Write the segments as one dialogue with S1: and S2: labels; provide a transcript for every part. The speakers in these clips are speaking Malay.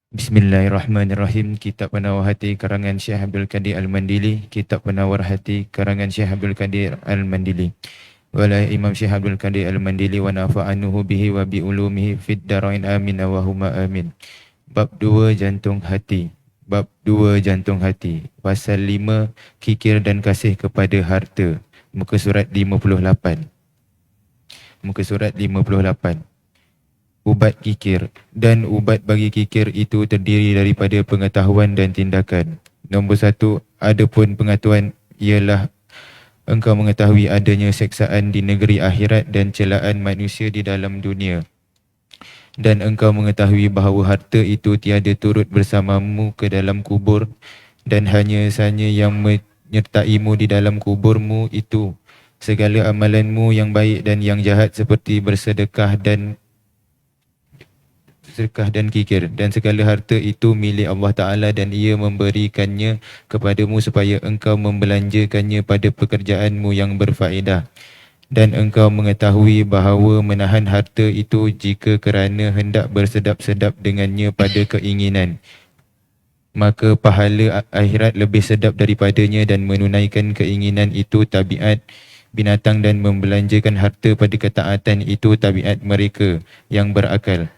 S1: Bismillahirrahmanirrahim. Kitab Penawar Hati karangan Syekh Abdul Qadir Al-Mandili. Kitab Penawar Hati karangan Syekh Abdul Qadir Al-Mandili. Walai Imam Syekh Abdul Qadir Al-Mandili wa nafa'anuhu bihi wa bi ulumihi fid darain amin wa huma amin. Bab 2 jantung hati. Bab 2 jantung hati. Pasal 5 kikir dan kasih kepada harta. Muka surat 58. Muka surat 58. Ubat kikir. Dan ubat bagi kikir itu terdiri daripada pengetahuan dan tindakan. Nombor 1, adapun pengetahuan ialah engkau mengetahui adanya seksaan di negeri akhirat dan celaan manusia di dalam dunia. Dan engkau mengetahui bahawa harta itu tiada turut bersamamu ke dalam kubur dan hanya sahaja yang menyertaimu di dalam kuburmu itu segala amalanmu yang baik dan yang jahat seperti bersedekah dan kikir, dan segala harta itu milik Allah Ta'ala dan ia memberikannya kepadamu supaya engkau membelanjakannya pada pekerjaanmu yang berfaedah. Dan engkau mengetahui bahawa menahan harta itu jika kerana hendak bersedap-sedap dengannya pada keinginan, maka pahala akhirat lebih sedap daripadanya, dan menunaikan keinginan itu tabiat binatang dan membelanjakan harta pada ketaatan itu tabiat mereka yang berakal.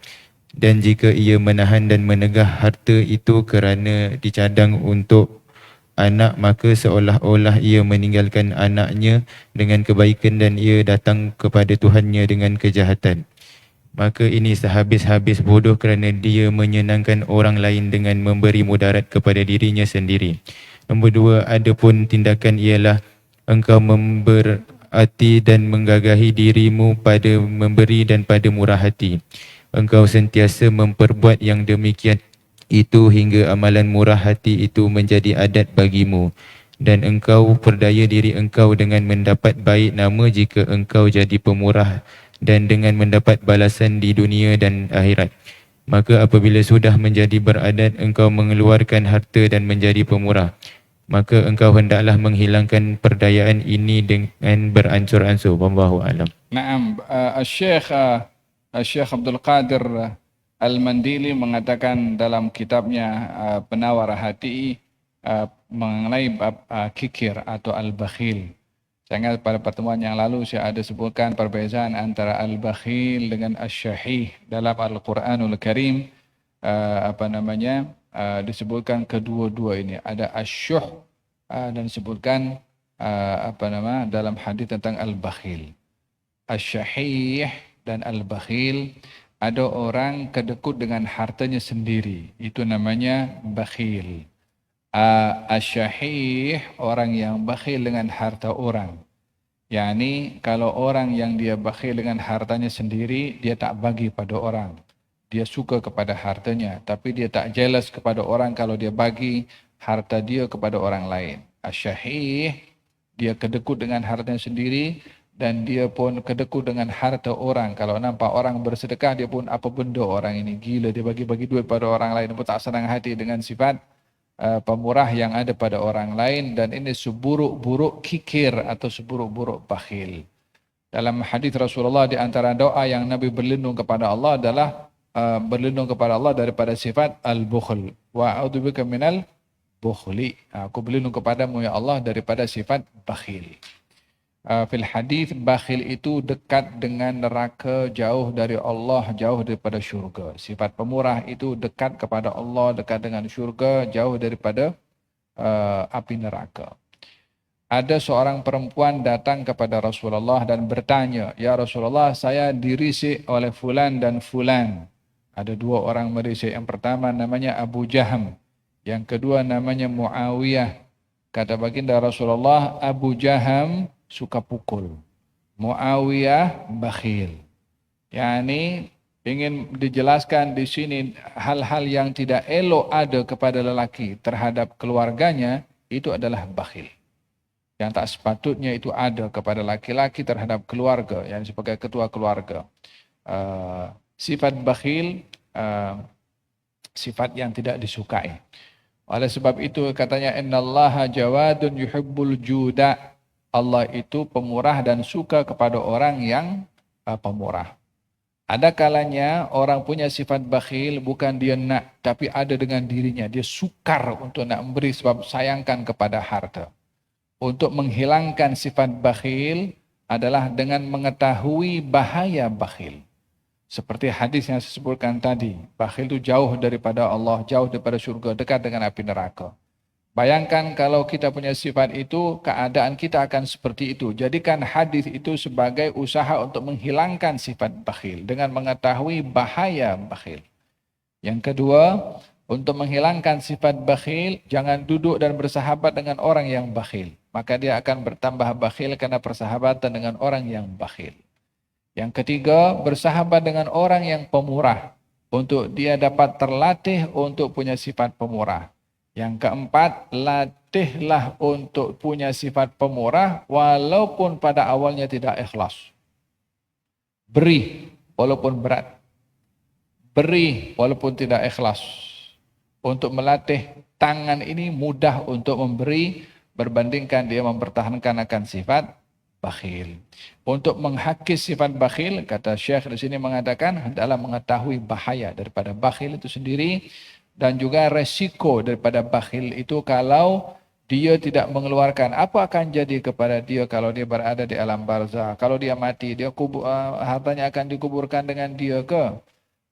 S1: Dan jika ia menahan dan menegah harta itu kerana dicadang untuk anak, maka seolah-olah ia meninggalkan anaknya dengan kebaikan dan ia datang kepada Tuhannya dengan kejahatan. Maka ini sehabis-habis bodoh kerana dia menyenangkan orang lain dengan memberi mudarat kepada dirinya sendiri. Nombor 2, adapun tindakan ialah engkau memberhati dan menggagahi dirimu pada memberi dan pada murah hati. Engkau sentiasa memperbuat yang demikian itu hingga amalan murah hati itu menjadi adat bagimu. Dan engkau perdaya diri engkau dengan mendapat baik nama jika engkau jadi pemurah dan dengan mendapat balasan di dunia dan akhirat. Maka apabila sudah menjadi beradat engkau mengeluarkan harta dan menjadi pemurah, maka engkau hendaklah menghilangkan perdayaan ini dengan beransur-ansur. Wallahu a'lam.
S2: Naam, Syekh Abdul Qadir Al-Mandili mengatakan dalam kitabnya Penawar Hati mengenai bab kikir atau al-bakhil. Saya ingat pada pertemuan yang lalu saya ada sebutkan perbezaan antara al-bakhil dengan asy-syahih dalam Al-Quranul Karim. Disebutkan kedua-dua ini. Ada asy-syuh dan disebutkan dalam hadis tentang al-bakhil. Asy-syahih dan al-bakhil, ada orang kedekut dengan hartanya sendiri, itu namanya bakhil. Asy-syahih, orang yang bakhil dengan harta orang. Yani kalau orang yang dia bakhil dengan hartanya sendiri, dia tak bagi pada orang. Dia suka kepada hartanya, tapi dia tak jealous kepada orang kalau dia bagi harta dia kepada orang lain. Asy-syahih, dia kedekut dengan hartanya sendiri, dan dia pun kedekut dengan harta orang. Kalau nampak orang bersedekah, dia pun apa benda orang ini gila, dia bagi-bagi duit pada orang lain, dia pun tak senang hati dengan sifat pemurah yang ada pada orang lain. Dan ini seburuk-buruk kikir atau seburuk-buruk bakhil. Dalam hadis Rasulullah, di antara doa yang Nabi berlindung kepada Allah adalah berlindung kepada Allah daripada sifat al-bukhl. Wa a'udzubika minal bukhli. Aku berlindung kepadamu ya Allah daripada sifat bakhil. Fil hadis, bakhil itu dekat dengan neraka, jauh dari Allah, jauh daripada syurga. Sifat pemurah itu dekat kepada Allah, dekat dengan syurga, jauh daripada api neraka. Ada seorang perempuan datang kepada Rasulullah dan bertanya, "Ya Rasulullah, saya dirisik oleh fulan dan fulan." Ada dua orang merisik. Yang pertama namanya Abu Jaham, yang kedua namanya Muawiyah. Kata baginda Rasulullah, Abu Jaham suka pukul, Muawiyah bakhil. Yani ingin dijelaskan di sini hal-hal yang tidak elok ada kepada lelaki terhadap keluarganya, itu adalah bakhil. Yang tak sepatutnya itu ada kepada laki-laki terhadap keluarga, yang sebagai ketua keluarga. Sifat bakhil, sifat yang tidak disukai. Oleh sebab itu katanya, innallaha jawadun yuhibbul juda. Allah itu pemurah dan suka kepada orang yang pemurah. Ada kalanya orang punya sifat bakhil bukan dia nak, tapi ada dengan dirinya. Dia sukar untuk nak memberi sebab sayangkan kepada harta. Untuk menghilangkan sifat bakhil adalah dengan mengetahui bahaya bakhil. Seperti hadis yang saya sebutkan tadi, bakhil itu jauh daripada Allah, jauh daripada syurga, dekat dengan api neraka. Bayangkan kalau kita punya sifat itu, keadaan kita akan seperti itu. Jadikan hadis itu sebagai usaha untuk menghilangkan sifat bakhil dengan mengetahui bahaya bakhil. Yang kedua, untuk menghilangkan sifat bakhil, jangan duduk dan bersahabat dengan orang yang bakhil. Maka dia akan bertambah bakhil karena persahabatan dengan orang yang bakhil. Yang ketiga, bersahabat dengan orang yang pemurah. Untuk dia dapat terlatih untuk punya sifat pemurah. Yang keempat, latihlah untuk punya sifat pemurah walaupun pada awalnya tidak ikhlas. Beri walaupun berat. Beri walaupun tidak ikhlas. Untuk melatih tangan ini mudah untuk memberi berbandingkan dia mempertahankan akan sifat bakhil. Untuk menghakis sifat bakhil, kata Syekh di sini mengatakan adalah mengetahui bahaya daripada bakhil itu sendiri. Dan juga resiko daripada bakhil itu kalau dia tidak mengeluarkan. Apa akan jadi kepada dia kalau dia berada di alam barzah? Kalau dia mati, dia hartanya akan dikuburkan dengan dia ke?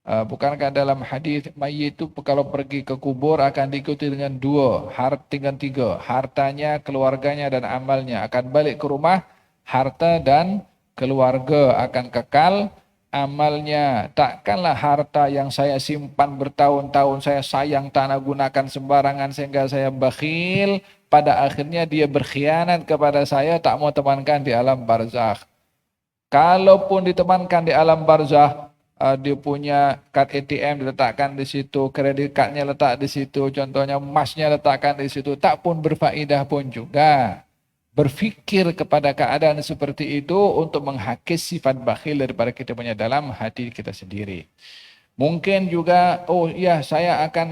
S2: Bukankah dalam hadis mayit itu kalau pergi ke kubur akan diikuti dengan dengan tiga. Hartanya, keluarganya dan amalnya akan balik ke rumah. Harta dan keluarga akan kekal. Amalnya, takkanlah harta yang saya simpan bertahun-tahun, saya sayang tanah gunakan sembarangan sehingga saya bakhil, pada akhirnya dia berkhianat kepada saya, tak mau temankan di alam barzakh. Kalaupun ditemankan di alam barzakh, dia punya kad ATM diletakkan di situ, kredit cardnya letak di situ, contohnya emasnya letakkan di situ, tak pun berfaedah pun juga. Berfikir kepada keadaan seperti itu untuk menghakis sifat bakhil daripada kita punya dalam hati kita sendiri. Mungkin juga, oh ya saya akan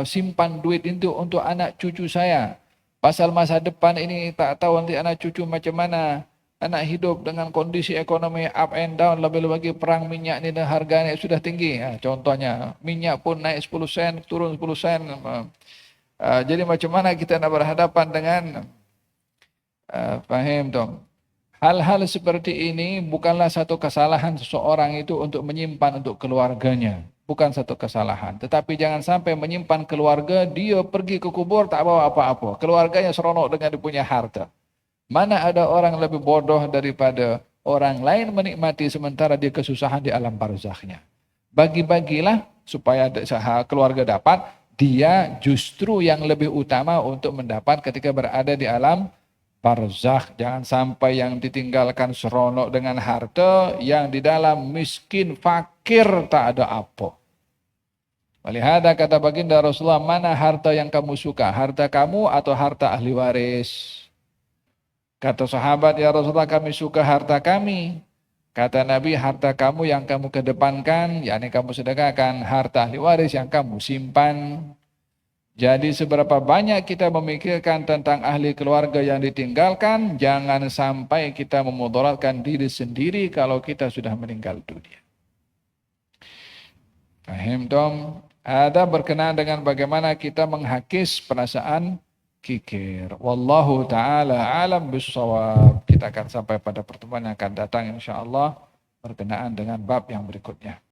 S2: simpan duit itu untuk anak cucu saya. Pasal masa depan ini tak tahu nanti anak cucu macam mana. Anak hidup dengan kondisi ekonomi up and down, lebih-lebih perang minyak ni dan harganya sudah tinggi. Contohnya minyak pun naik 10 sen, turun 10 sen. Jadi macam mana kita nak berhadapan dengan faham dong. Hal-hal seperti ini bukanlah satu kesalahan seseorang itu untuk menyimpan untuk keluarganya. Bukan satu kesalahan. Tetapi jangan sampai menyimpan keluarga, dia pergi ke kubur tak bawa apa-apa. Keluarganya seronok dengan dia punya harta. Mana ada orang lebih bodoh daripada orang lain menikmati sementara dia kesusahan di alam barzakhnya. Bagi-bagilah supaya keluarga dapat, dia justru yang lebih utama untuk mendapat ketika berada di alam barzakh. Jangan sampai yang ditinggalkan seronok dengan harta, yang di dalam miskin, fakir, tak ada apa. Walihada kata baginda Rasulullah, mana harta yang kamu suka? Harta kamu atau harta ahli waris? Kata sahabat, ya Rasulullah kami suka harta kami. Kata Nabi, harta kamu yang kamu kedepankan, yakni kamu sedekahkan, harta ahli waris yang kamu simpan. Jadi seberapa banyak kita memikirkan tentang ahli keluarga yang ditinggalkan, jangan sampai kita memudaratkan diri sendiri kalau kita sudah meninggal dunia. Fahim dong? Ada berkenaan dengan bagaimana kita menghakis perasaan kikir. Wallahu ta'ala alam bissawab. Kita akan sampai pada pertemuan yang akan datang insyaAllah berkenaan dengan bab yang berikutnya.